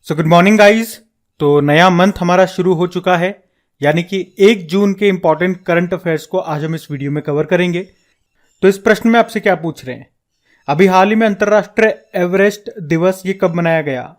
So good morning guys. तो नया month हमारा शुरू हो चुका है, यानी कि 1 जून के इंपॉर्टेंट करंट अफेयर्स को आज हम इस वीडियो में कवर करेंगे। तो इस प्रश्न में आपसे क्या पूछ रहे हैं, अभी हाल ही में अंतर्राष्ट्रीय एवरेस्ट दिवस ये कब मनाया गया?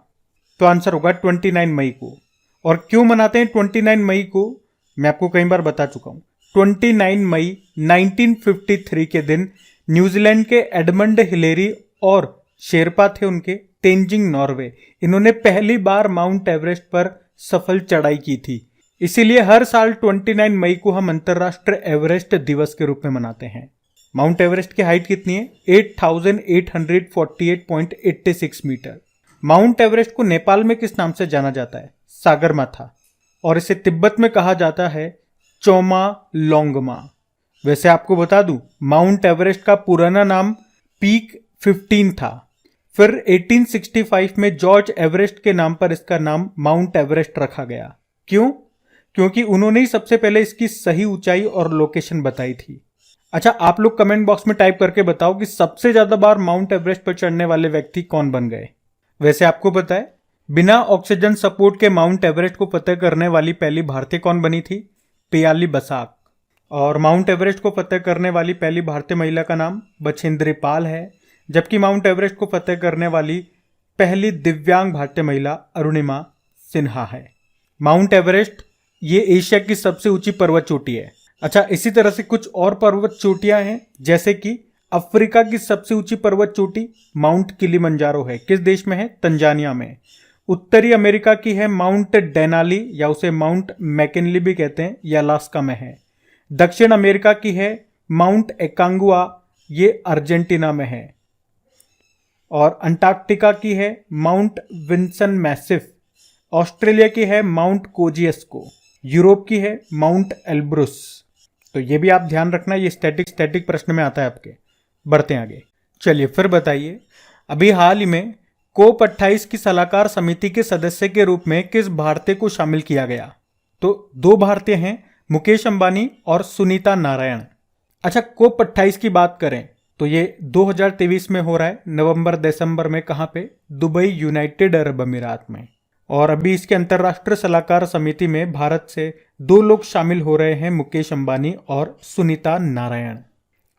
तो आंसर होगा 29 मई को। और क्यों मनाते हैं 29 मई को, मैं आपको कई बार बता चुका हूं। 29 मई 1953 के दिन न्यूजीलैंड के एडमंड हिलेरी और शेरपा थे उनके, तेंजिंग नॉर्वे, इन्होंने पहली बार माउंट एवरेस्ट पर सफल चढ़ाई की थी। इसीलिए हर साल 29 मई को हम अंतर्राष्ट्रीय एवरेस्ट दिवस के रूप में मनाते हैं। माउंट एवरेस्ट की हाइट कितनी है? 8848.86 मीटर। माउंट एवरेस्ट को नेपाल में किस नाम से जाना जाता है? सागरमाथा। और इसे तिब्बत में कहा जाता है चोमा लोंगमा। वैसे आपको बता दूं, माउंट एवरेस्ट का पुराना नाम पीक 15 था। फिर 1865 में जॉर्ज एवरेस्ट के नाम पर इसका नाम माउंट एवरेस्ट रखा गया। क्यों? क्योंकि उन्होंने ही सबसे पहले इसकी सही ऊंचाई और लोकेशन बताई थी। अच्छा, आप लोग कमेंट बॉक्स में टाइप करके बताओ कि सबसे ज्यादा बार माउंट एवरेस्ट पर चढ़ने वाले व्यक्ति कौन बन गए। वैसे आपको पता है, बिना ऑक्सीजन सपोर्ट के माउंट एवरेस्ट को फतेह करने वाली पहली भारतीय कौन बनी थी? पियाली बसाक। और माउंट एवरेस्ट को फतेह करने वाली पहली भारतीय महिला का नाम बछेंद्री पाल है, जबकि माउंट एवरेस्ट को फतेह करने वाली पहली दिव्यांग भारतीय महिला अरुणिमा सिन्हा है। माउंट एवरेस्ट ये एशिया की सबसे ऊंची पर्वत चोटी है। अच्छा, इसी तरह से कुछ और पर्वत चोटियां हैं, जैसे कि अफ्रीका की सबसे ऊंची पर्वत चोटी माउंट किलिमंजारो है। किस देश में है? तंजानिया में। उत्तरी अमेरिका की है माउंट डेनाली, या उसे माउंट मैकिनली भी कहते हैं, यह अलास्का में है। दक्षिण अमेरिका की है माउंट एकांगुआ, ये अर्जेंटीना में है। और अंटार्कटिका की है माउंट विंसन मैसिफ। ऑस्ट्रेलिया की है माउंट कोजियस्को। यूरोप की है माउंट एल्ब्रुस। तो ये भी आप ध्यान रखना, ये स्टैटिक प्रश्न में आता है आपके। बढ़ते हैं आगे। चलिए फिर बताइए, अभी हाल ही में कोप 28 की सलाहकार समिति के सदस्य के रूप में किस भारतीय को शामिल किया गया? तो 2 भारतीय हैं, मुकेश अंबानी और सुनीता नारायण। अच्छा, कोप 28 की बात करें तो ये 2023 में हो रहा है, नवंबर दिसंबर में। कहां पे? दुबई, यूनाइटेड अरब अमीरात में। और अभी इसके अंतर्राष्ट्रीय सलाहकार समिति में भारत से 2 लोग शामिल हो रहे हैं, मुकेश अंबानी और सुनीता नारायण।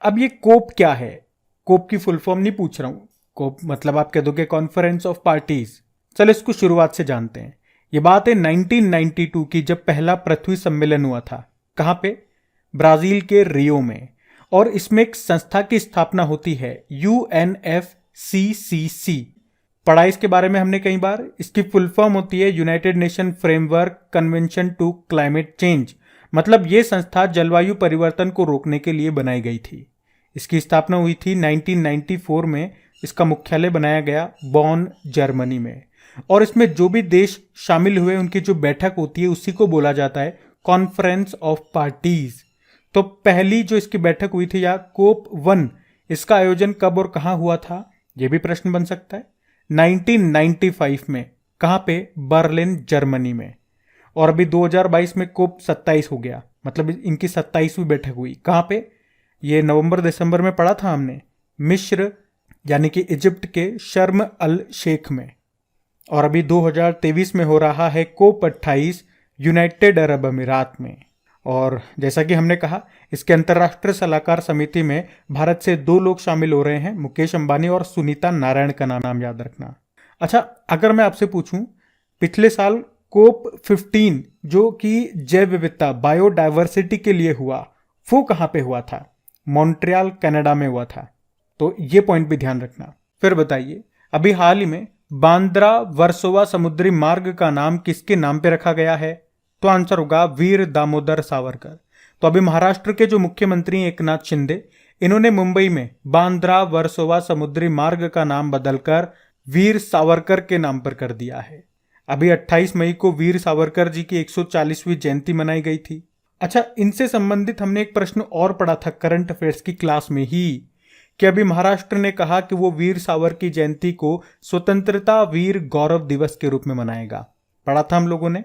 अब ये कोप क्या है? कोप की फुल फॉर्म नहीं पूछ रहा हूं। कोप मतलब आप कह दोगे कॉन्फ्रेंस ऑफ पार्टीज। चलो इसको शुरुआत से जानते हैं। ये बात है 1992 की, जब पहला पृथ्वी सम्मेलन हुआ था। कहां पे? ब्राजील के रियो में। और इसमें एक संस्था की स्थापना होती है, UNFCCC। पढ़ा इसके बारे में हमने कई बार। इसकी फुल फॉर्म होती है united nation framework convention to climate change. मतलब ये संस्था जलवायु परिवर्तन को रोकने के लिए बनाई गई थी। इसकी स्थापना हुई थी 1994 में। इसका मुख्यालय बनाया गया बॉन, जर्मनी में। और इसमें जो भी देश शामिल हुए, उनकी जो बैठक होती है, उसी को बोला जाता है कॉन्फ्रेंस ऑफ पार्टीज। तो पहली जो इसकी बैठक हुई थी, या कोप 1, इसका आयोजन कब और कहां हुआ था? यह भी प्रश्न बन सकता है। 1995 में। कहां पे? बर्लिन, जर्मनी में। और अभी 2022 में कोप 27 हो गया, मतलब इनकी 27वीं बैठक हुई। कहां पे? ये नवंबर दिसंबर में पढ़ा था हमने, मिस्र यानी कि इजिप्ट के शर्म अल शेख में। और अभी 2023 में हो रहा है कोप 28, यूनाइटेड अरब अमीरात में। और जैसा कि हमने कहा, इसके अंतर्राष्ट्रीय सलाहकार समिति में भारत से 2 लोग शामिल हो रहे हैं, मुकेश अंबानी और सुनीता नारायण का नाम याद रखना। अच्छा, अगर मैं आपसे पूछूं, पिछले साल कोप 15 जो कि जैव विविधता, बायोडायवर्सिटी के लिए हुआ, वो कहां पे हुआ था? मॉन्ट्रियल, कनाडा में हुआ था। तो ये पॉइंट भी ध्यान रखना। फिर बताइए, अभी हाल ही में बांद्रा वर्सोवा समुद्री मार्ग का नाम किसके नाम पे रखा गया है? तो आंसर होगा वीर दामोदर सावरकर। तो अभी महाराष्ट्र के जो मुख्यमंत्री एकनाथ शिंदे, इन्होंने मुंबई में बांद्रा वर्सोवा समुद्री मार्ग का नाम बदलकर वीर सावरकर के नाम पर कर दिया है। अभी 28 मई को वीर सावरकर जी की 140वीं जयंती मनाई गई थी। अच्छा, इनसे संबंधित हमने एक प्रश्न और पढ़ा था करंट अफेयर्स की क्लास में ही, कि अभी महाराष्ट्र ने कहा कि वो वीर सावरकर की जयंती को स्वतंत्रता वीर गौरव दिवस के रूप में मनाएगा। पढ़ा था हम लोगों ने।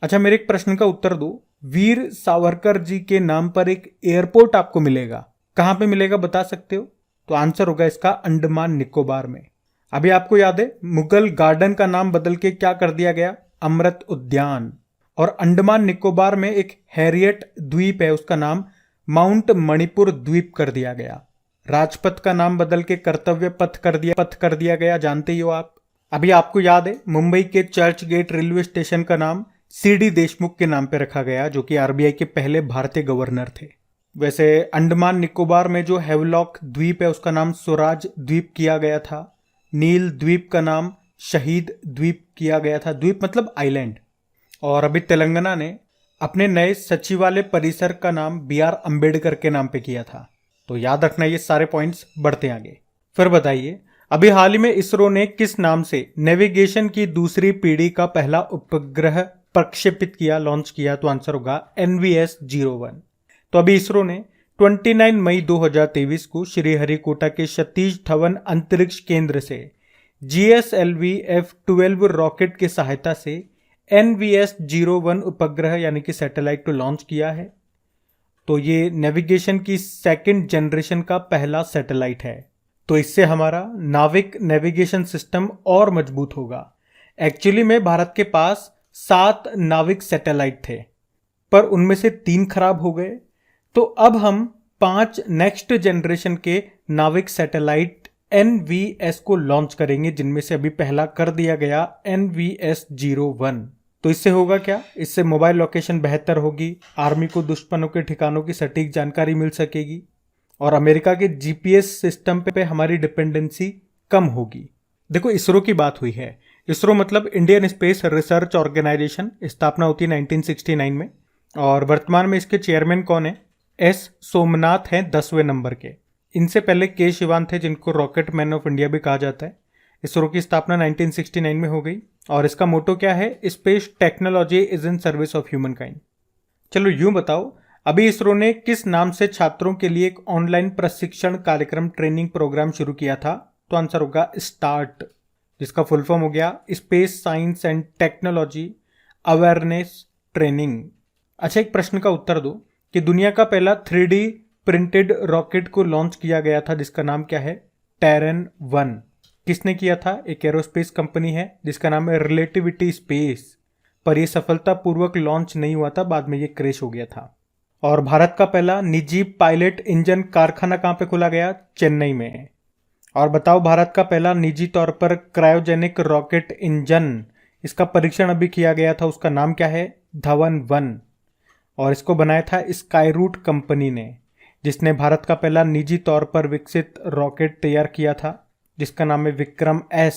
अच्छा, मेरे एक प्रश्न का उत्तर दो। वीर सावरकर जी के नाम पर एक एयरपोर्ट आपको मिलेगा, कहां पे मिलेगा बता सकते हो? तो आंसर होगा इसका अंडमान निकोबार में। अभी आपको याद है मुगल गार्डन का नाम बदल के क्या कर दिया गया, अमृत उद्यान। और अंडमान निकोबार में एक हैरियट द्वीप है, उसका नाम माउंट मणिपुर द्वीप कर दिया गया। राजपथ का नाम बदल के कर्तव्य पथ कर दिया गया, जानते ही हो आप। अभी आपको याद है मुंबई के चर्च गेट रेलवे स्टेशन का नाम सीडी देशमुख के नाम पे रखा गया, जो कि आरबीआई के पहले भारतीय गवर्नर थे। वैसे अंडमान निकोबार में जो हेवलॉक द्वीप है उसका नाम स्वराज द्वीप किया गया था। नील द्वीप का नाम शहीद द्वीप किया गया था, द्वीप मतलब आइलैंड। और अभी तेलंगाना ने अपने नए सचिवालय परिसर का नाम BR अम्बेडकर के नाम पे किया था। तो याद रखना ये सारे पॉइंट्स, बढ़ते आगे। फिर बताइए अभी हाल ही में इसरो ने किस नाम से नेविगेशन की दूसरी पीढ़ी का पहला उपग्रह प्रक्षेपित किया, लॉन्च किया? तो आंसर होगा NVS-01। तो अभी इसरो ने 29 मई 2023 को श्रीहरिकोटा के सतीश धवन अंतरिक्ष केंद्र से GSLV F-12 रॉकेट की सहायता से NVS-01 उपग्रह यानी कि सैटेलाइट को लॉन्च किया है। तो ये नेविगेशन की सेकंड जनरेशन का पहला सैटेलाइट है। तो इससे हमारा नाविक नेविगेशन सिस्टम और मजबूत होगा। एक्चुअली में भारत के पास 7 नाविक सैटेलाइट थे, पर उनमें से 3 खराब हो गए। तो अब हम 5 नेक्स्ट जनरेशन के नाविक सैटेलाइट NVS को लॉन्च करेंगे, जिनमें से अभी पहला कर दिया गया NVS-01। तो इससे होगा क्या, इससे मोबाइल लोकेशन बेहतर होगी, आर्मी को दुश्मनों के ठिकानों की सटीक जानकारी मिल सकेगी और अमेरिका के GPS सिस्टम पे हमारी डिपेंडेंसी कम होगी। देखो इसरो की बात हुई है, इसरो मतलब इंडियन स्पेस रिसर्च ऑर्गेनाइजेशन, स्थापना होती है 1969 में। और वर्तमान में इसके चेयरमैन कौन है? S सोमनाथ हैं 10वें नंबर के। इनसे पहले के शिवान थे, जिनको रॉकेट मैन ऑफ इंडिया भी कहा जाता है। इसरो की स्थापना 1969 में हो गई और इसका मोटो क्या है? Space technology is in service of human kind. चलो यूं बताओ अभी इसरो ने किस नाम से छात्रों के लिए एक ऑनलाइन प्रशिक्षण कार्यक्रम ट्रेनिंग प्रोग्राम शुरू किया था? तो आंसर होगा स्टार्ट, जिसका फुल फॉर्म हो गया space science and technology awareness training. अच्छा एक प्रश्न का उत्तर दो कि दुनिया का पहला 3D प्रिंटेड रॉकेट को लॉन्च किया गया था, जिसका नाम क्या है? टेरन 1। किसने किया था? एक एरोस्पेस कंपनी है जिसका नाम है रिलेटिविटी स्पेस। पर यह सफलतापूर्वक लॉन्च नहीं हुआ था, बाद में ये क्रैश हो गया था। और भारत का पहला निजी पायलट इंजन कारखाना कहां पे खोला गया? चेन्नई में। और बताओ भारत का पहला निजी तौर पर क्रायोजेनिक रॉकेट इंजन, इसका परीक्षण अभी किया गया था, उसका नाम क्या है? धवन 1। और इसको बनाया था स्काईरूट कंपनी ने, जिसने भारत का पहला निजी तौर पर विकसित रॉकेट तैयार किया था, जिसका नाम है विक्रम S।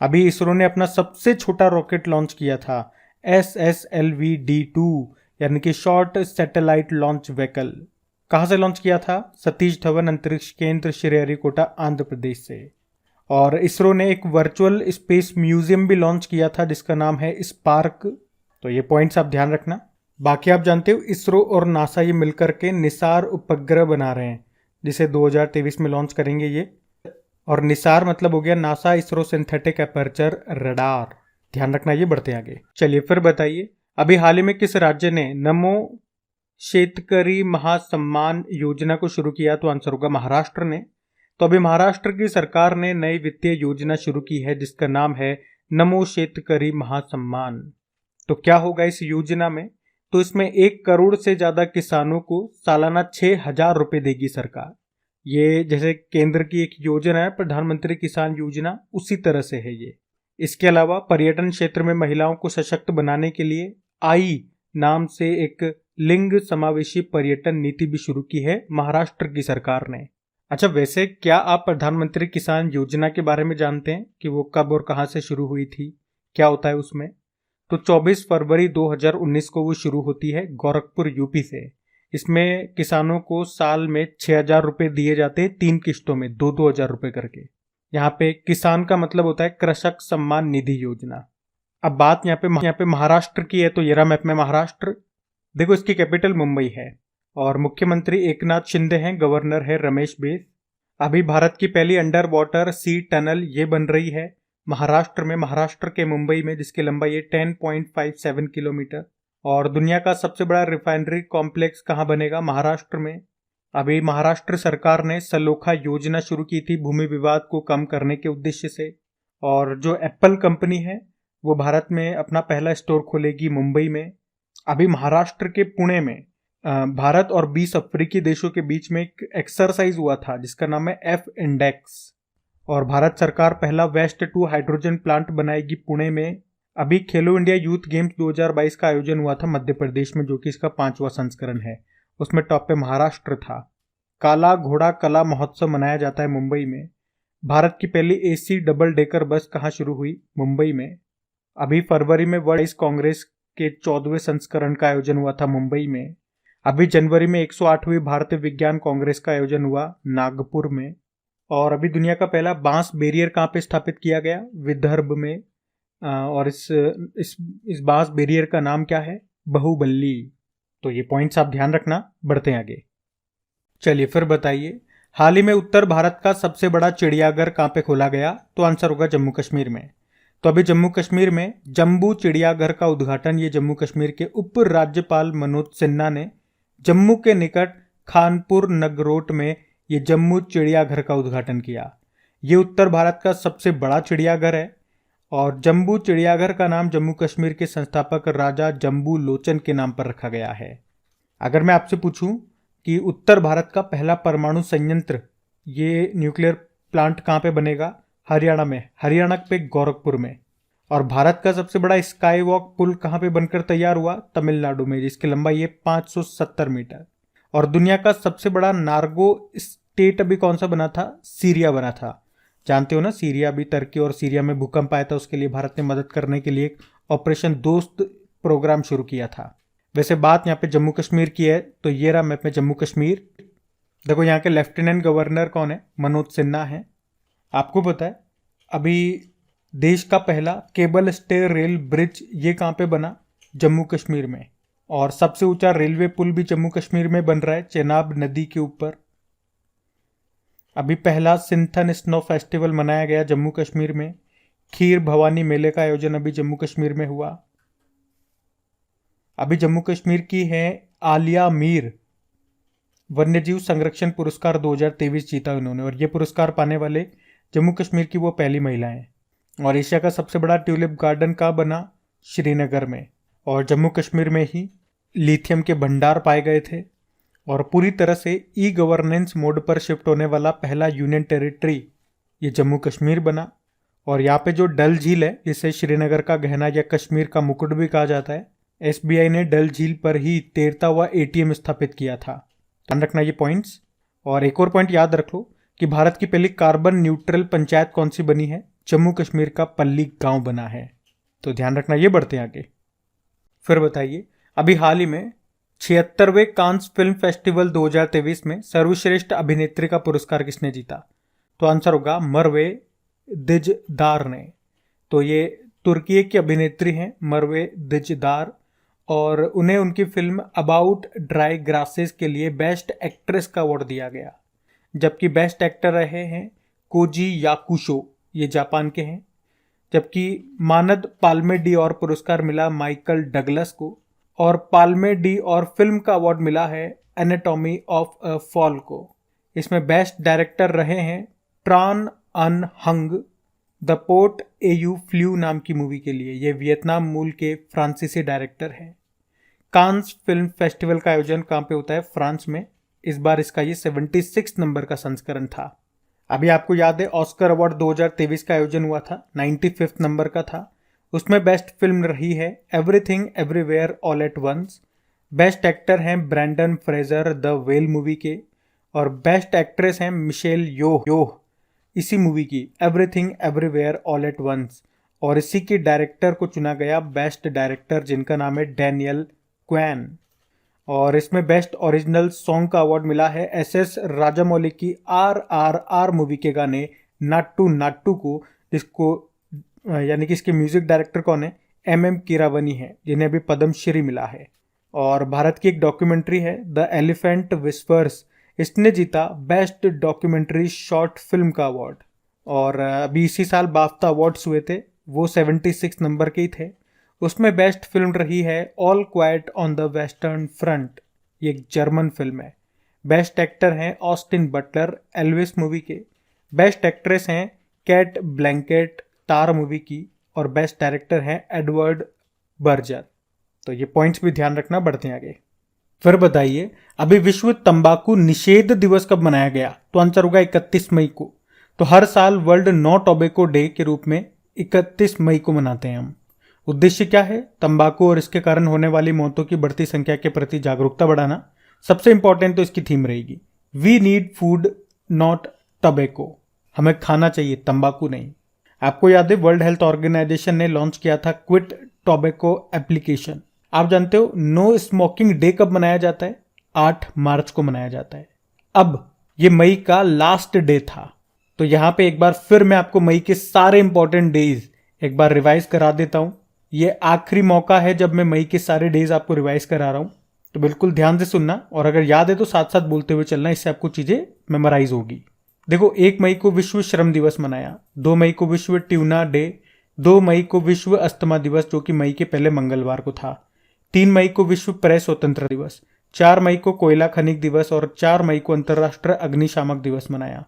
अभी इसरो ने अपना सबसे छोटा रॉकेट लॉन्च किया था, SSLV-D2 यानी कि शॉर्ट सैटेलाइट लॉन्च व्हीकल। कहां से लॉन्च किया था? सतीश धवन अंतरिक्ष केंद्र श्रीहरिकोटा आंध्र प्रदेश से। और इसरो ने एक वर्चुअल स्पेस म्यूजियम भी लॉन्च किया था, जिसका नाम है स्पार्क। तो ये पॉइंट्स आप ध्यान रखना। बाकी आप जानते हो इसरो और नासा ये मिलकर के निसार उपग्रह बना रहे हैं, जिसे 2023 में लॉन्च करेंगे ये। और निसार मतलब हो गया NASA ISRO synthetic aperture radar, ध्यान रखना ये। बढ़ते आगे, चलिए फिर बताइए अभी हाल ही में किस राज्य ने नमो शेतकरी महासम्मान योजना को शुरू किया? तो आंसर होगा महाराष्ट्र ने। तो अभी महाराष्ट्र की सरकार ने नई वित्तीय योजना शुरू की है, जिसका नाम है नमो शेतकरी महासम्मान। तो क्या होगा इस योजना में? तो इसमें 1 करोड़ से ज्यादा किसानों को सालाना 6,000 रुपए देगी सरकार। ये जैसे केंद्र की एक योजना है प्रधानमंत्री किसान योजना, उसी तरह से है ये। इसके अलावा पर्यटन क्षेत्र में महिलाओं को सशक्त बनाने के लिए आई नाम से एक लिंग समावेशी पर्यटन नीति भी शुरू की है महाराष्ट्र की सरकार ने। अच्छा वैसे क्या आप प्रधानमंत्री किसान योजना के बारे में जानते हैं कि वो कब और कहां से शुरू हुई थी, क्या होता है उसमें? तो 24 फरवरी 2019 को वो शुरू होती है गोरखपुर यूपी से। इसमें किसानों को साल में 6,000 रुपए दिए जाते हैं 3 किश्तों में 2-2 हजार रुपए करके। यहाँ पे किसान का मतलब होता है कृषक सम्मान निधि योजना। अब बात यहाँ पे महाराष्ट्र की है, तो ये रहा मैप में महाराष्ट्र। देखो इसकी कैपिटल मुंबई है और मुख्यमंत्री एकनाथ शिंदे हैं, गवर्नर है रमेश बैस। अभी भारत की पहली अंडर वाटर सी टनल ये बन रही है महाराष्ट्र में, महाराष्ट्र के मुंबई में, जिसकी लंबाई है 10.57 किलोमीटर। और दुनिया का सबसे बड़ा रिफाइनरी कॉम्प्लेक्स कहाँ बनेगा? महाराष्ट्र में। अभी महाराष्ट्र सरकार ने सलोखा योजना शुरू की थी भूमि विवाद को कम करने के उद्देश्य से। और जो एप्पल कंपनी है वो भारत में अपना पहला स्टोर खोलेगी मुंबई में। अभी महाराष्ट्र के पुणे में भारत और 20 अफ्रीकी देशों के बीच में एक एक्सरसाइज हुआ था जिसका नाम है एफ इंडेक्स। और भारत सरकार पहला वेस्ट टू हाइड्रोजन प्लांट बनाएगी पुणे में। अभी खेलो इंडिया यूथ गेम्स 2022 का आयोजन हुआ था मध्य प्रदेश में, जो कि इसका 5वां संस्करण है। उसमें टॉप पे महाराष्ट्र था। काला घोड़ा कला महोत्सव मनाया जाता है मुंबई में। भारत की पहली एसी डबल डेकर बस कहाँ शुरू हुई? मुंबई में। अभी फरवरी में वर्ल्ड कांग्रेस के 14वें संस्करण का आयोजन हुआ था मुंबई में। अभी जनवरी में 108वीं भारतीय विज्ञान कांग्रेस का आयोजन हुआ नागपुर में। और अभी दुनिया का पहला बांस बैरियर कहाँ पे स्थापित किया गया? विदर्भ में। और इस बांस बैरियर का नाम क्या है? बाहुबली। तो ये पॉइंट्स आप ध्यान रखना। बढ़ते हैं आगे। चलिए फिर बताइए, हाल ही में उत्तर भारत का सबसे बड़ा चिड़ियाघर कहाँ पे खोला गया? तो आंसर होगा जम्मू कश्मीर में। तो अभी जम्मू कश्मीर में जम्बू चिड़ियाघर का उद्घाटन ये जम्मू कश्मीर के उप राज्यपाल मनोज सिन्हा ने जम्मू के निकट खानपुर नगरोट में ये जम्मू चिड़ियाघर का उद्घाटन किया। ये उत्तर भारत का सबसे बड़ा चिड़ियाघर है और जम्बू चिड़ियाघर का नाम जम्मू कश्मीर के संस्थापक राजा जम्बू लोचन के नाम पर रखा गया है। अगर मैं आपसे पूछूं कि उत्तर भारत का पहला परमाणु संयंत्र ये न्यूक्लियर प्लांट कहाँ पे बनेगा? हरियाणा में। हरियाणा पे गोरखपुर में। और भारत का सबसे बड़ा स्काई वॉक पुल कहाँ पे बनकर तैयार हुआ? तमिलनाडु में, जिसकी लंबाई है 570 मीटर। और दुनिया का सबसे बड़ा नार्गो स्टेट अभी कौन सा बना था? सीरिया बना था। जानते हो ना, सीरिया अभी टर्की और सीरिया में भूकंप आया था, उसके लिए भारत ने मदद करने के लिए एक ऑपरेशन दोस्त प्रोग्राम शुरू किया था। वैसे बात यहाँ पे जम्मू कश्मीर की है तो ये रहा मैप में जम्मू कश्मीर। देखो यहाँ के लेफ्टिनेंट गवर्नर कौन है? मनोज सिन्हा है। आपको पता है अभी देश का पहला केबल स्टे रेल ब्रिज ये कहाँ पे बना? जम्मू कश्मीर में। और सबसे ऊंचा रेलवे पुल भी जम्मू कश्मीर में बन रहा है, चेनाब नदी के ऊपर। अभी पहला सिंथन स्नो फेस्टिवल मनाया गया जम्मू कश्मीर में। खीर भवानी मेले का आयोजन अभी जम्मू कश्मीर में हुआ। अभी जम्मू कश्मीर की है आलिया मीर वन्यजीव संरक्षण पुरस्कार 2023 जीता उन्होंने। और ये पुरस्कार पाने वाले जम्मू कश्मीर की वो पहली महिला हैं। और एशिया का सबसे बड़ा ट्यूलिप गार्डन कहाँ बना? श्रीनगर में। और जम्मू कश्मीर में ही लिथियम के भंडार पाए गए थे। और पूरी तरह से ई गवर्नेंस मोड पर शिफ्ट होने वाला पहला यूनियन टेरिटरी ये जम्मू कश्मीर बना। और यहाँ पे जो डल झील है, जिसे श्रीनगर का गहना या कश्मीर का मुकुट भी कहा जाता है, एसबीआई ने डल झील पर ही तैरता हुआ एटीएम स्थापित किया था। ध्यान रखना ये पॉइंट्स। और एक और पॉइंट याद रख लो कि भारत की पहली कार्बन न्यूट्रल पंचायत कौन सी बनी है? जम्मू कश्मीर का पल्ली गांव बना है। तो ध्यान रखना ये। बढ़ते हैं आगे। फिर बताइए, अभी हाल ही में 76वें कांस फिल्म फेस्टिवल 2023 में सर्वश्रेष्ठ अभिनेत्री का पुरस्कार किसने जीता? तो आंसर होगा मरवे दिजदार ने। तो ये तुर्की की अभिनेत्री हैं मरवे दिजदार। और उन्हें उनकी फिल्म अबाउट ड्राई ग्रासेस के लिए बेस्ट एक्ट्रेस का अवार्ड दिया गया। जबकि बेस्ट एक्टर रहे हैं कोजी याकुशो, ये जापान के हैं। जबकि मानद पाल्मे डी और पुरस्कार मिला माइकल डगलस को। और पाल्मे डी और फिल्म का अवार्ड मिला है एनाटॉमी ऑफ अ फॉल को। इसमें बेस्ट डायरेक्टर रहे हैं ट्रान अन हंग द पोर्ट एयू फ्लू नाम की मूवी के लिए। ये वियतनाम मूल के फ्रांसीसी डायरेक्टर हैं। कांस फिल्म फेस्टिवल का आयोजन कहाँ पे होता है? फ्रांस में। इस बार इसका ये 76 नंबर का संस्करण था। अभी आपको याद है ऑस्कर अवार्ड 2023 का आयोजन हुआ था, 95 नंबर का था। उसमें बेस्ट फिल्म रही है Everything everywhere all at Once. Best actor हैं Brendan Fraser The Whale movie के। और बेस्ट एक्ट्रेस हैं मिशेल योह इसी मूवी की everything everywhere all at once. और इसी के डायरेक्टर को चुना गया बेस्ट डायरेक्टर, जिनका नाम है डैनियल क्वैन। और इसमें बेस्ट ओरिजिनल सॉन्ग का अवार्ड मिला है एसएस राजामौली की RRR मूवी के गाने नाट्टू नाट्टू को, जिसको यानी कि इसके म्यूजिक डायरेक्टर कौन है? MM कीरावनी है, जिन्हें अभी पद्मश्री मिला है। और भारत की एक डॉक्यूमेंट्री है द एलिफेंट विस्पर्स, इसने जीता बेस्ट डॉक्यूमेंट्री शॉर्ट फिल्म का अवार्ड। और अभी इसी साल बाफ्ता अवार्ड्स हुए थे, वो 76 नंबर के ही थे। उसमें बेस्ट फिल्म रही है all quite on the western front, ये एक जर्मन फिल्म है। बेस्ट एक्टर हैं ऑस्टिन बटलर एल्विस मूवी के। बेस्ट एक्ट्रेस हैं कैट ब्लैंकेट तार मूवी की। और बेस्ट डायरेक्टर हैं एडवर्ड बर्जर। तो ये पॉइंट्स भी ध्यान रखना, बढ़ते हैं आगे। फिर बताइए, अभी विश्व तंबाकू निषेध दिवस कब मनाया गया? तो आंसर होगा 31 मई को। तो हर साल वर्ल्ड नो टोबैको डे के रूप में 31 मई को मनाते हैं हम। उद्देश्य क्या है? तंबाकू और इसके कारण होने वाली मौतों की बढ़ती संख्या के प्रति जागरूकता बढ़ाना। सबसे इंपॉर्टेंट तो इसकी थीम रहेगी, we need food not tobacco. हमें खाना चाहिए, तंबाकू नहीं। आपको याद है वर्ल्ड हेल्थ ऑर्गेनाइजेशन ने लॉन्च किया था क्विट टोबैको एप्लीकेशन। आप जानते हो नो स्मोकिंग डे कब मनाया जाता है? 8 मार्च को मनाया जाता है। अब ये मई का लास्ट डे था, तो यहां पे एक बार फिर मैं आपको मई के सारे इंपॉर्टेंट डेज एक बार रिवाइज करा देता हूं। ये आखिरी मौका है जब मैं मई के सारे डेज आपको रिवाइज करा रहा हूं, तो बिल्कुल ध्यान से सुनना और अगर याद है तो साथ साथ बोलते हुए चलना, इससे आपको चीजें मेमोराइज होगी। देखो, 1 मई को विश्व श्रम दिवस मनाया, 2 मई को विश्व ट्यूना डे, 2 मई को विश्व अस्थमा दिवस जो कि मई के पहले मंगलवार को था, 3 मई को विश्व प्रेस स्वतंत्रता दिवस, 4 मई को कोयला खनिक दिवस और 4 मई को अंतर्राष्ट्रीय अग्निशामक दिवस मनाया,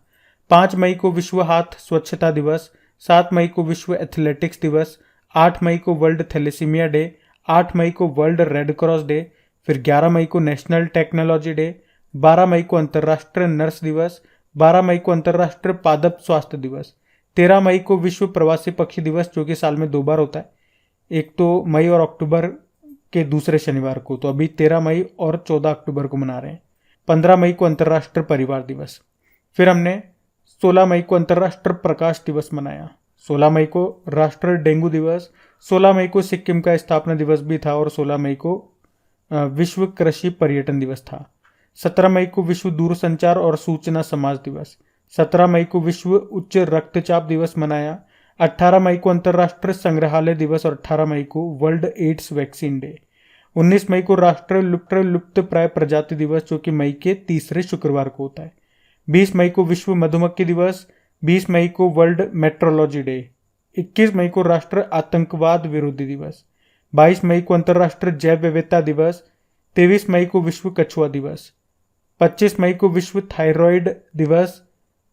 5 मई को विश्व हाथ स्वच्छता दिवस, 7 मई को विश्व एथलेटिक्स दिवस, 8 मई को वर्ल्ड थैलेसीमिया डे, 8 मई को वर्ल्ड रेड क्रॉस डे, फिर 11 मई को नेशनल टेक्नोलॉजी डे, 12 मई को अंतर्राष्ट्रीय नर्स दिवस, 12 मई को अंतर्राष्ट्रीय पादप स्वास्थ्य दिवस, 13 मई को विश्व प्रवासी पक्षी दिवस जो कि साल में 2 बार होता है, एक तो मई और अक्टूबर के दूसरे शनिवार को, तो अभी 13 मई और 14 अक्टूबर को मना रहे हैं। 15 मई को अंतर्राष्ट्रीय परिवार दिवस। फिर हमने 16 मई को अंतर्राष्ट्रीय प्रकाश दिवस मनाया, 16 मई को राष्ट्रीय डेंगू दिवस, 16 मई को सिक्किम का स्थापना दिवस भी था और 16 मई को विश्व कृषि पर्यटन दिवस था। 17 मई को विश्व दूरसंचार और सूचना समाज दिवस, 17 मई को विश्व उच्च रक्तचाप दिवस मनाया, 18 मई को अंतर्राष्ट्रीय संग्रहालय दिवस और 18 मई को वर्ल्ड एड्स वैक्सीन डे, 19 मई को राष्ट्रीय लुप्त प्राय प्रजाति दिवस जो कि मई के तीसरे शुक्रवार को होता है, 20 मई को विश्व मधुमक्खी दिवस, 20 मई को वर्ल्ड मेट्रोलॉजी डे, 21 मई को राष्ट्रीय आतंकवाद विरोधी दिवस, 22 मई को अंतर्राष्ट्रीय जैव विविधता दिवस, 23 मई को विश्व कछुआ दिवस, 25 मई को विश्व थायराइड दिवस,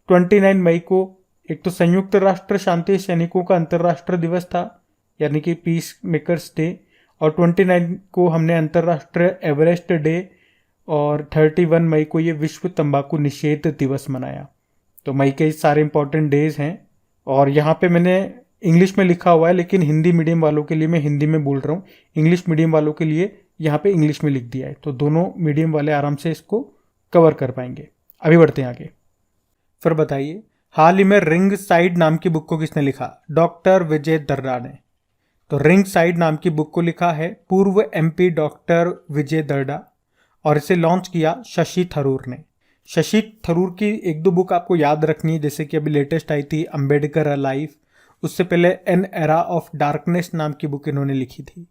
29 मई को एक तो संयुक्त राष्ट्र शांति सैनिकों का अंतर्राष्ट्रीय दिवस था यानी कि पीस मेकर्स डे, और 29 को हमने अंतर्राष्ट्रीय एवरेस्ट डे, और 31 मई को ये विश्व तंबाकू निषेध दिवस मनाया। तो मई के सारे इंपॉर्टेंट डेज हैं और यहाँ पे मैंने इंग्लिश में लिखा हुआ है, लेकिन हिंदी मीडियम वालों के लिए मैं हिंदी में बोल रहा हूँ, इंग्लिश मीडियम वालों के लिए यहाँ पे इंग्लिश में लिख दिया है, तो दोनों मीडियम वाले आराम से इसको कवर कर पाएंगे। अभी बढ़ते हैं आगे। फिर बताइए, हाल ही में रिंग साइड नाम की बुक को किसने लिखा? डॉक्टर विजय दर्रा ने। तो रिंग साइड नाम की बुक को लिखा है पूर्व एमपी डॉक्टर विजय दर्रा और इसे लॉन्च किया शशि थरूर ने। शशि थरूर की एक दो बुक आपको याद रखनी है, जैसे कि अभी लेटेस्ट आई थी अंबेडकर अलाइव, उससे पहले एन एरा ऑफ डार्कनेस नाम की बुक इन्होंने लिखी थी।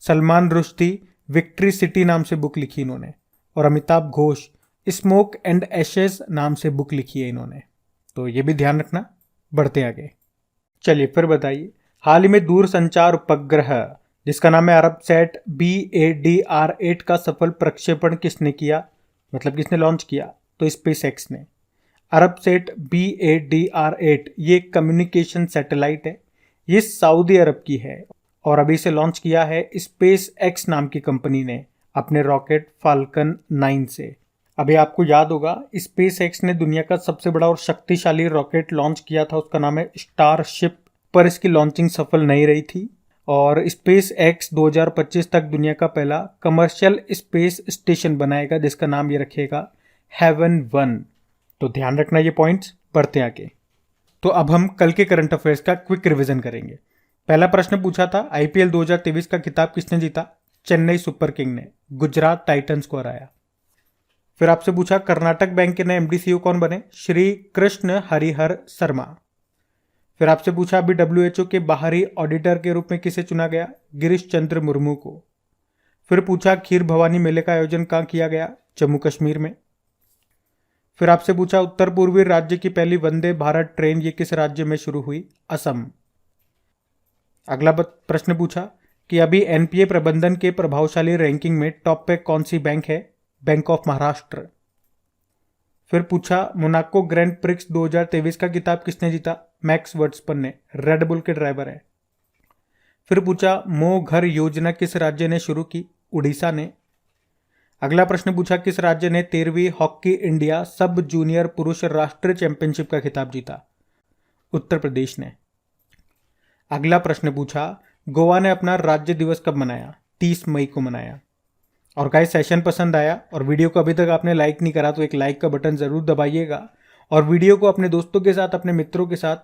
सलमान रुश्दी विक्ट्री सिटी नाम से बुक लिखी इन्होंने, और Amitabh Ghosh smoke and ashes नाम से बुक लिखी है इन्होंने, तो ये भी ध्यान रखना। बढ़ते आगे। चलिए फिर बताइए, हाल ही में दूरसंचार उपग्रह जिसका नाम है अरबसैट BADR-8 का सफल प्रक्षेपण किसने किया, मतलब किसने लॉन्च किया? तो स्पेस एक्स ने। अरबसैट BADR-8 ये कम्युनिकेशन सैटेलाइट है, ये सऊदी अरब की है और अभी इसे लॉन्च किया है स्पेस एक्स नाम की कंपनी ने अपने रॉकेट फाल्कन 9 से। अभी आपको याद होगा स्पेस एक्स ने दुनिया का सबसे बड़ा और शक्तिशाली रॉकेट लॉन्च किया था, उसका नाम है स्टारशिप, पर इसकी लॉन्चिंग सफल नहीं रही थी और स्पेस एक्स 2025 तक दुनिया का पहला कमर्शियल स्पेस स्टेशन बनाएगा जिसका नाम ये रखेगा हेवन 1। तो ध्यान रखना ये पॉइंट्स। बढ़ते आगे। तो अब हम कल के करंट अफेयर्स का क्विक रिवीजन करेंगे। पहला प्रश्न पूछा था IPL 2023 का खिताब किसने जीता? चेन्नई सुपर किंग ने गुजरात टाइटंस को हराया। फिर आपसे पूछा कर्नाटक बैंक के नए MD CEO कौन बने? श्री कृष्ण हरिहर शर्मा। फिर आपसे पूछा अभी WHO के बाहरी ऑडिटर के रूप में किसे चुना गया? गिरीश चंद्र मुर्मू को। फिर पूछा खीर भवानी मेले का आयोजन कहाँ किया गया? जम्मू कश्मीर में। फिर आपसे पूछा उत्तर पूर्वी राज्य की पहली वंदे भारत ट्रेन ये किस राज्य में शुरू हुई? असम। अगला प्रश्न पूछा कि अभी NPA प्रबंधन के प्रभावशाली रैंकिंग में टॉप पे कौन सी बैंक है? Bank of Maharashtra. फिर पूछा मोनाको ग्रैंड प्रिक्स 2023 का खिताब किसने जीता? मैक्स वर्स्टपन ने, रेड बुल के ड्राइवर है। फिर पूछा मो घर योजना किस राज्य ने शुरू की? उड़ीसा ने। अगला प्रश्न पूछा किस राज्य ने 13वीं हॉकी इंडिया सब जूनियर पुरुष राष्ट्रीय चैंपियनशिप का खिताब जीता? उत्तर प्रदेश ने। अगला प्रश्न पूछा गोवा ने अपना राज्य दिवस कब मनाया? 30 मई को मनाया। और गाइस सेशन पसंद आया और वीडियो को अभी तक आपने लाइक नहीं करा तो एक लाइक का बटन जरूर दबाइएगा और वीडियो को अपने दोस्तों के साथ, अपने मित्रों के साथ,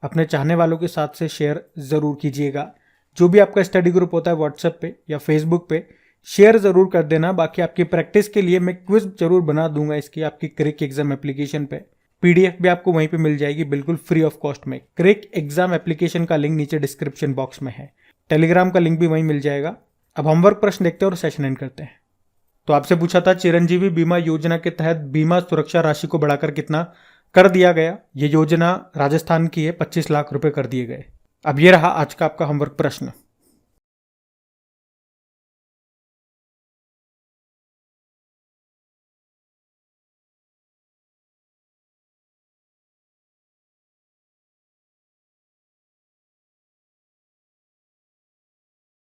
अपने चाहने वालों के साथ से शेयर जरूर कीजिएगा। जो भी आपका स्टडी ग्रुप होता है व्हाट्सएप पे या फेसबुक पे शेयर जरूर कर देना। बाकी आपकी प्रैक्टिस के लिए मैं क्विज जरूर बना दूंगा इसकी आपकी क्रिक एग्जाम एप्लीकेशन पे। पीडीएफ भी आपको वहीं पे मिल जाएगी बिल्कुल फ्री ऑफ कॉस्ट में। क्रिक एग्जाम एप्लीकेशन का लिंक नीचे डिस्क्रिप्शन बॉक्स में है। टेलीग्राम का लिंक भी वहीं मिल जाएगा। अब होमवर्क प्रश्न देखते हैं और सेशन एंड करते हैं। तो आपसे पूछा था चिरंजीवी बीमा योजना के तहत बीमा सुरक्षा राशि को बढ़ाकर कितना कर दिया गया? ये योजना राजस्थान की है, 25 लाख रुपए कर दिए गए। अब ये रहा आज का आपका होमवर्क प्रश्न।